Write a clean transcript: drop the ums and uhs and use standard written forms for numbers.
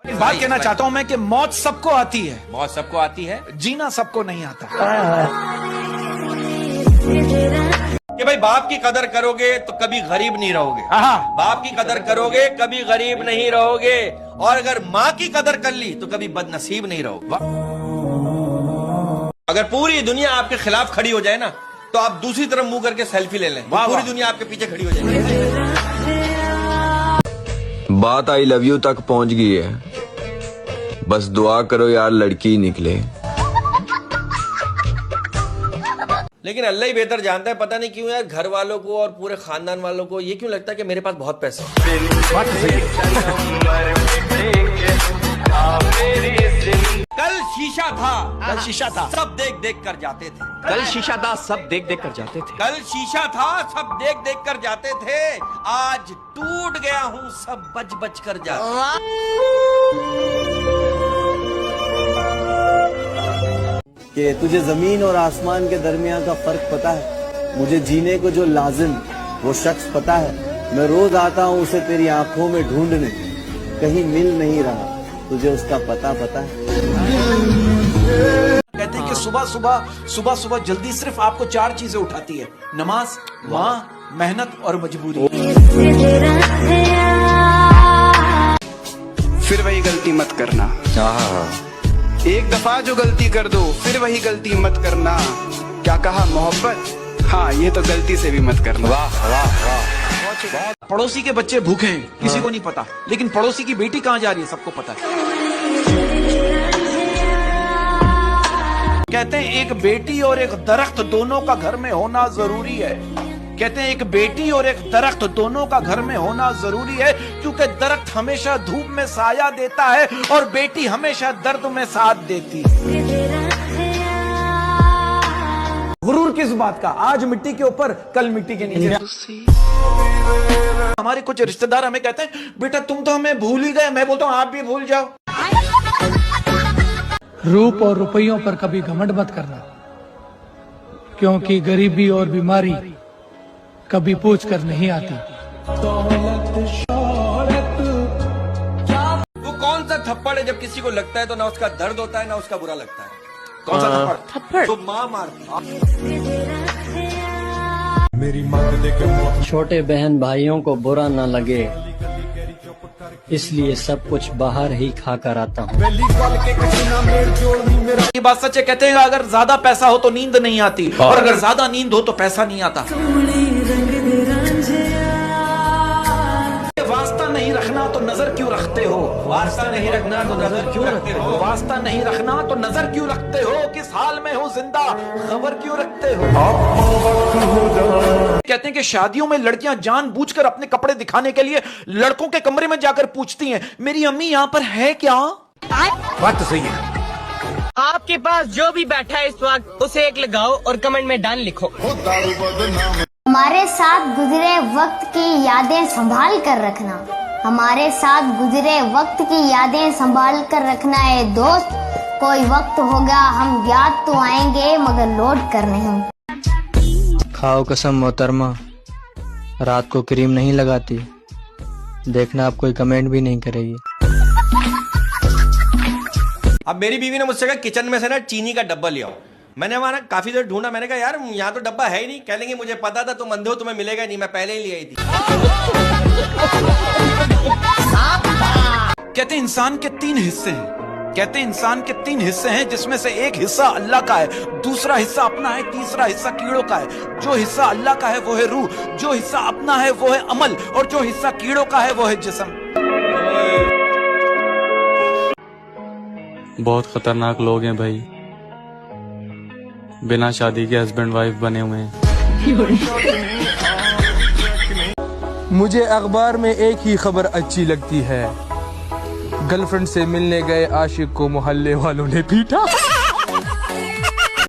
एक बात कहना चाहता हूँ मैं कि मौत सबको आती है, मौत सबको आती है, जीना सबको नहीं आता। कि भाई बाप की कदर करोगे तो कभी गरीब नहीं रहोगे। बाप की कदर करोगे कभी गरीब नहीं रहोगे, और अगर माँ की कदर कर ली तो कभी बदनसीब नहीं रहोगे। अगर पूरी दुनिया आपके खिलाफ खड़ी हो जाए ना, तो आप दूसरी तरफ मुंह करके सेल्फी ले लें, पूरी दुनिया आपके पीछे खड़ी हो जाएगी। बात आई लव यू तक पहुंच गई है, बस दुआ करो यार लड़की ही निकले। लेकिन अल्लाह ही बेहतर जानता है, पता नहीं क्यों यार घर वालों को और पूरे खानदान वालों को ये क्यों लगता है कि मेरे पास बहुत पैसा है। कल शीशा था, सब देख देख कर जाते थे। कल शीशा था, सब देख देख कर जाते थे। कल शीशा था, सब देख देख कर जाते थे। आज टूट गया हूँ, सब बच बच कर जाते। कि तुझे जमीन और आसमान के दरमियान का फर्क पता है, मुझे जीने को जो लाजिम वो शख्स पता है। मैं रोज आता हूँ उसे तेरी आंखों में ढूंढने, कहीं मिल नहीं रहा, तुझे उसका पता है। कहते हैं कि सुबह सुबह जल्दी सिर्फ आपको 4 चीजें उठाती है: नमाज, माँ, मेहनत और मजबूरी। फिर वही गलती मत करना। एक दफा जो गलती कर दो फिर वही गलती मत करना। क्या कहा मोहब्बत? हाँ, ये तो गलती से भी मत करना। वाह वाह वाह। पड़ोसी के बच्चे भूखे हैं, किसी को नहीं पता, लेकिन पड़ोसी की बेटी कहाँ जा रही है सबको पता है। कहते हैं एक बेटी और एक दरख्त दोनों का घर में होना जरूरी है। कहते हैं एक बेटी और एक दरख्त दोनों का घर में होना जरूरी है, क्योंकि दरख्त हमेशा धूप में साया देता है और बेटी हमेशा दर्द में साथ देती है। गुरूर किस बात का? आज मिट्टी के ऊपर, कल मिट्टी के नीचे। हमारे कुछ रिश्तेदार हमें कहते हैं, बेटा तुम तो हमें भूल ही गए। मैं बोलता हूँ आप भी भूल जाओ। रूप और रुपयों पर कभी घमंड मत करना, क्योंकि गरीबी और बीमारी कभी पूछ कर नहीं आती। वो कौन सा थप्पड़ है जब किसी को लगता है तो ना उसका दर्द होता है ना उसका बुरा लगता है? कौन सा थप्पड़? तो माँ मारती। छोटे बहन भाइयों को बुरा न लगे, इसलिए सब कुछ बाहर ही खा कर आता हूँ। ये बात सच है। कहते हैं अगर ज्यादा पैसा हो तो नींद नहीं आती, और अगर ज्यादा नींद हो तो पैसा नहीं आता। वास्ता नहीं रखना तो नजर क्यों रखते हो? वास्ता नहीं रखना तो नजर क्यों रखते हो? वास्ता नहीं रखना तो नजर क्यों रखते हो? किस हाल में हो जिंदा, खबर क्यों रखते हो? कहते हैं कि शादियों में लड़कियां जानबूझकर अपने कपड़े दिखाने के लिए लड़कों के कमरे में जाकर पूछती हैं, मेरी अम्मी यहाँ पर है क्या? बात तो सही है। आपके पास जो भी बैठा है इस वक्त उसे एक लगाओ और कमेंट में डन लिखो। हमारे साथ गुजरे वक्त की यादें संभाल कर रखना। हमारे साथ गुजरे वक्त की यादें संभाल कर रखना है दोस्त। कोई वक्त होगा हम याद तो आएंगे मगर लौट कर नहीं। खाओ कसम मोहतरमा, रात को क्रीम नहीं लगाती, देखना आप कोई कमेंट भी नहीं करेगी। अब मेरी बीवी ने मुझसे कहा किचन में से ना चीनी का डब्बा ले आओ। मैंने वहां काफी देर ढूंढा, मैंने कहा यार यहाँ तो डब्बा है ही नहीं। कह लेंगे मुझे पता था, तुम अंधे हो, तुम्हें मिलेगा नहीं, मैं पहले ही ले आई थी। कहते हैं इंसान के 3 हिस्से हैं। कहते हैं इंसान के 3 हिस्से हैं, जिसमें से एक हिस्सा अल्लाह का है, दूसरा हिस्सा अपना है, तीसरा हिस्सा कीड़ों का है। जो हिस्सा अल्लाह का है वो है रूह, जो हिस्सा अपना है वो है अमल, और जो हिस्सा कीड़ों का है वो है जिस्म। बहुत खतरनाक लोग हैं भाई, बिना शादी के हस्बैंड वाइफ बने हुए हैं। मुझे अखबार में एक ही खबर अच्छी लगती है, गर्लफ्रेंड से मिलने गए आशिक को मोहल्ले वालों ने पीटा।